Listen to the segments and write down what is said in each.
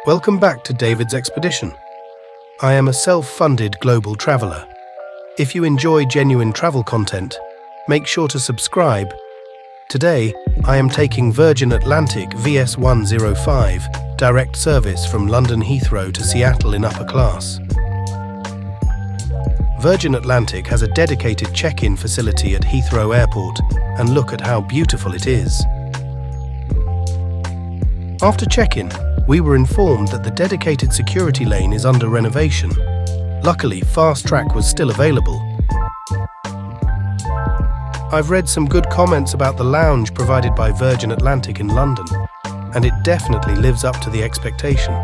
Welcome back to David's Expedition. I am a self-funded global traveller. If you enjoy genuine travel content, make sure to subscribe. Today, I am taking Virgin Atlantic VS105 direct service from London Heathrow to Seattle in upper class. Virgin Atlantic has a dedicated check-in facility at Heathrow Airport, and look at how beautiful it is. After check-in, we were informed that the dedicated security lane is under renovation. Luckily, fast track was still available. I've read some good comments about the lounge provided by Virgin Atlantic in London, and it definitely lives up to the expectation.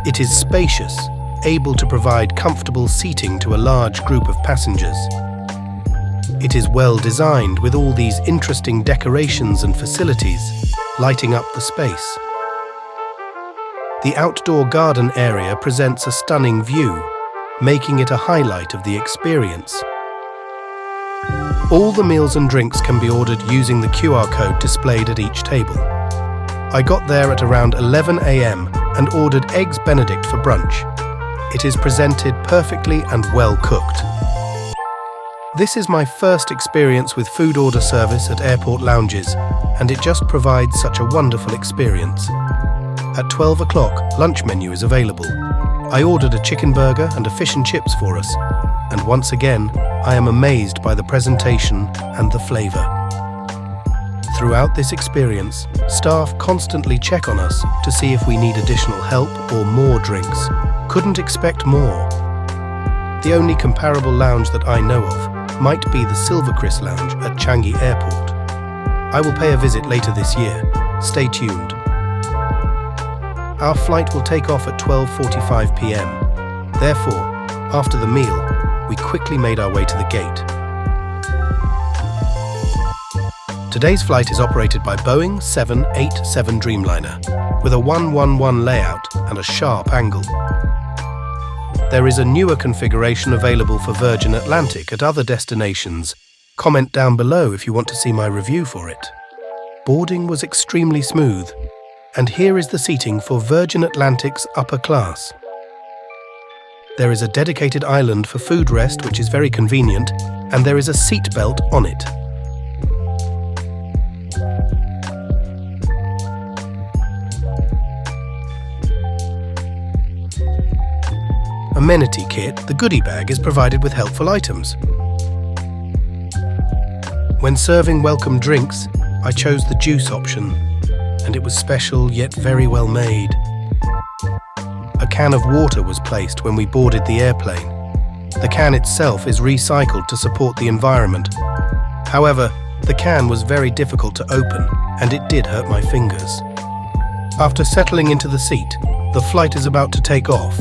It is spacious, able to provide comfortable seating to a large group of passengers. It is well designed with all these interesting decorations and facilities lighting up the space. The outdoor garden area presents a stunning view, making it a highlight of the experience. All the meals and drinks can be ordered using the QR code displayed at each table. I got there at around 11 AM and ordered Eggs Benedict for brunch. It is presented perfectly and well cooked. This is my first experience with food order service at airport lounges, and it just provides such a wonderful experience. At 12 o'clock, lunch menu is available. I ordered a chicken burger and a fish and chips for us, and once again, I am amazed by the presentation and the flavour. Throughout this experience, staff constantly check on us to see if we need additional help or more drinks. Couldn't expect more. The only comparable lounge that I know of might be the Silvercris Lounge at Changi Airport. I will pay a visit later this year. Stay tuned. Our flight will take off at 12:45 PM. Therefore, after the meal, we quickly made our way to the gate. Today's flight is operated by Boeing 787 Dreamliner with a 111 layout and a sharp angle. There is a newer configuration available for Virgin Atlantic at other destinations. Comment down below if you want to see my review for it. Boarding was extremely smooth, and here is the seating for Virgin Atlantic's upper class. There is a dedicated island for food rest, which is very convenient, and there is a seat belt on it. Amenity kit, the goodie bag is provided with helpful items. When serving welcome drinks, I chose the juice option, and it was special yet very well made. A can of water was placed when we boarded the airplane. The can itself is recycled to support the environment. However, the can was very difficult to open, and it did hurt my fingers. After settling into the seat, the flight is about to take off.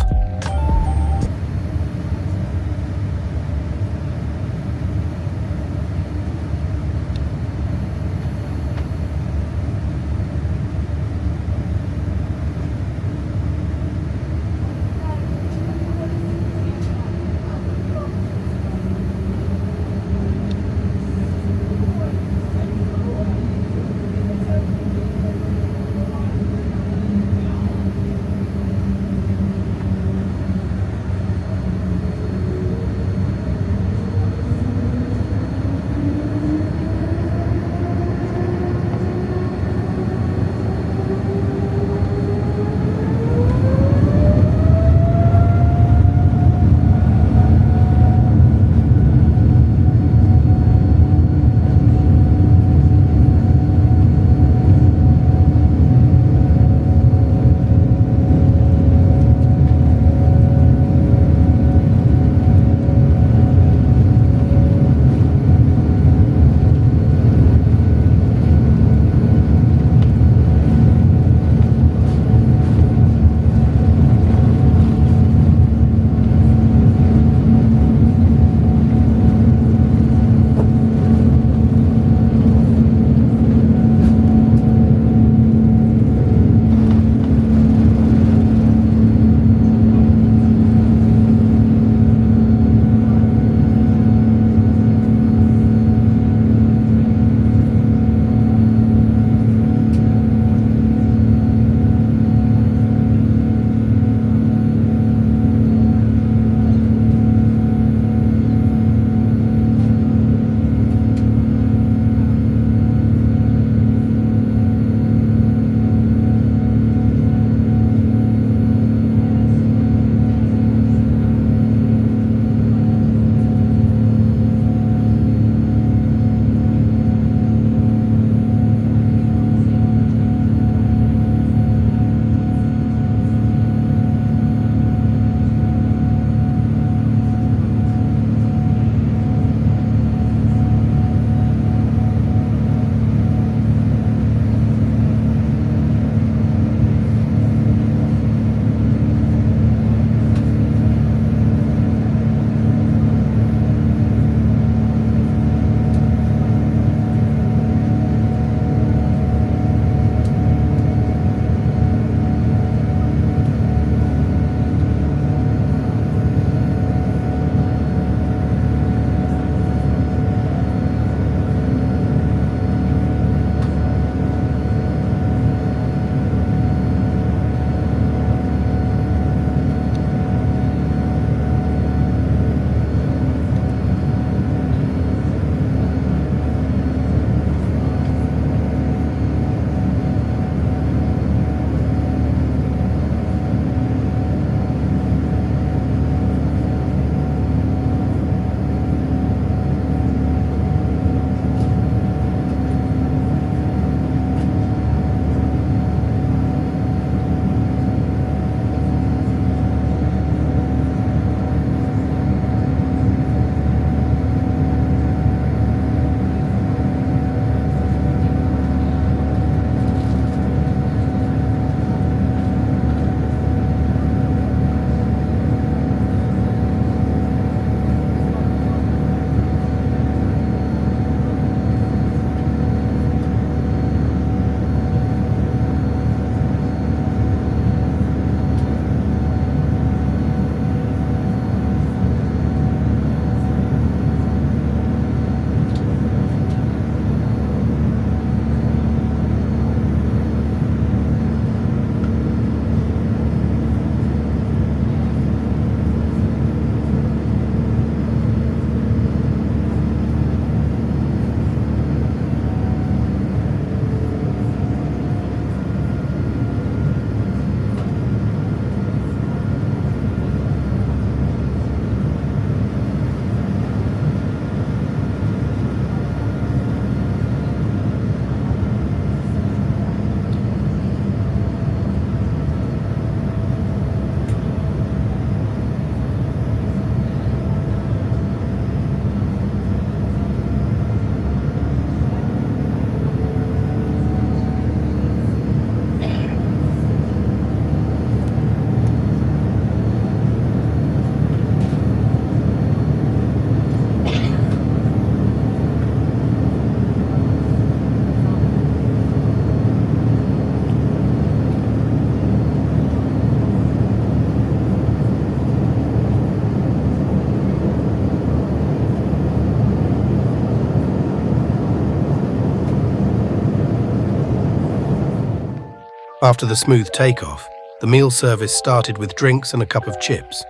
After the smooth takeoff, the meal service started with drinks and a cup of chips.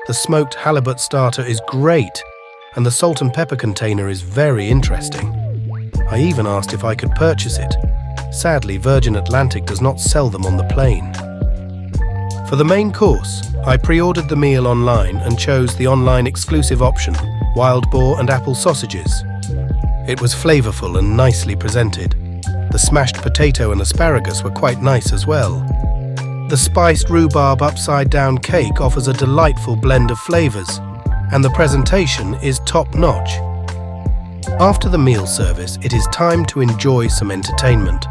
The smoked halibut starter is great, and the salt and pepper container is very interesting. I even asked if I could purchase it. Sadly, Virgin Atlantic does not sell them on the plane. For the main course, I pre-ordered the meal online and chose the online exclusive option, wild boar and apple sausages. It was flavorful and nicely presented. The smashed potato and asparagus were quite nice as well. The spiced rhubarb upside-down cake offers a delightful blend of flavors, and the presentation is top-notch. After the meal service, it is time to enjoy some entertainment.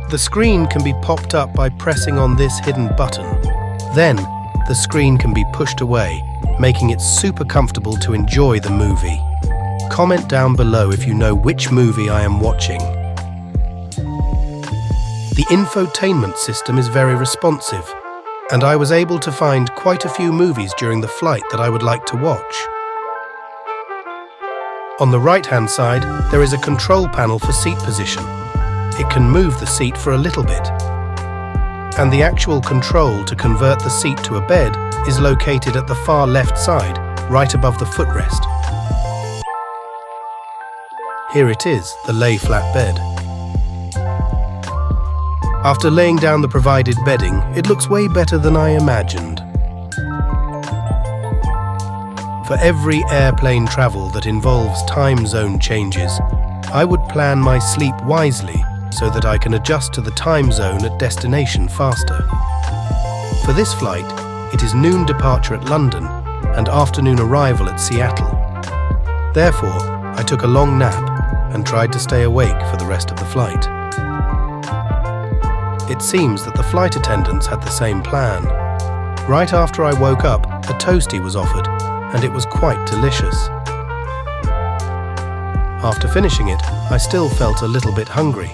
The screen can be popped up by pressing on this hidden button. Then, the screen can be pushed away, making it super comfortable to enjoy the movie. Comment down below if you know which movie I am watching. The infotainment system is very responsive, and I was able to find quite a few movies during the flight that I would like to watch. On the right-hand side, there is a control panel for seat position. It can move the seat for a little bit. And the actual control to convert the seat to a bed is located at the far left side, right above the footrest. Here it is, the lay-flat bed. After laying down the provided bedding, it looks way better than I imagined. For every airplane travel that involves time zone changes, I would plan my sleep wisely so that I can adjust to the time zone at destination faster. For this flight, it is noon departure at London and afternoon arrival at Seattle. Therefore, I took a long nap and tried to stay awake for the rest of the flight. It seems that the flight attendants had the same plan. Right after I woke up, a toastie was offered, and it was quite delicious. After finishing it, I still felt a little bit hungry,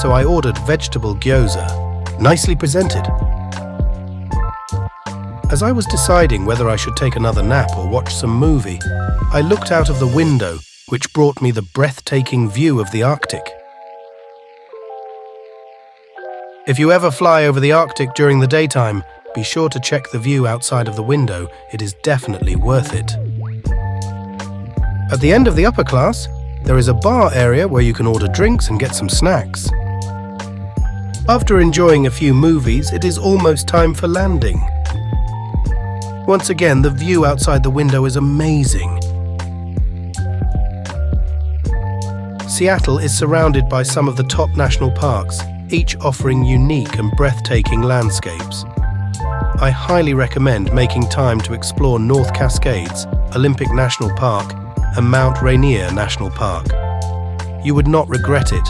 so I ordered vegetable gyoza, nicely presented. As I was deciding whether I should take another nap or watch some movie, I looked out of the window, which brought me the breathtaking view of the Arctic. If you ever fly over the Arctic during the daytime, be sure to check the view outside of the window. It is definitely worth it. At the end of the upper class, there is a bar area where you can order drinks and get some snacks. After enjoying a few movies, it is almost time for landing. Once again, the view outside the window is amazing. Seattle is surrounded by some of the top national parks, each offering unique and breathtaking landscapes. I highly recommend making time to explore North Cascades, Olympic National Park, and Mount Rainier National Park. You would not regret it.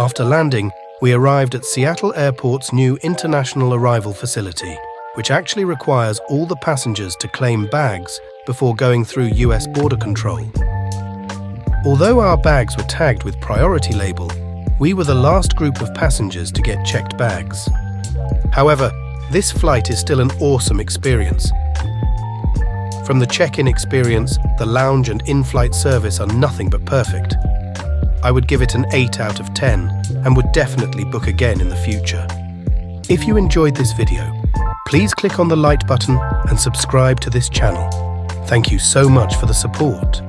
After landing, we arrived at Seattle Airport's new international arrival facility, which actually requires all the passengers to claim bags before going through US border control. Although our bags were tagged with priority label, we were the last group of passengers to get checked bags. However, this flight is still an awesome experience. From the check-in experience, the lounge and in-flight service are nothing but perfect. I would give it an 8 out of 10 and would definitely book again in the future. If you enjoyed this video, please click on the like button and subscribe to this channel. Thank you so much for the support.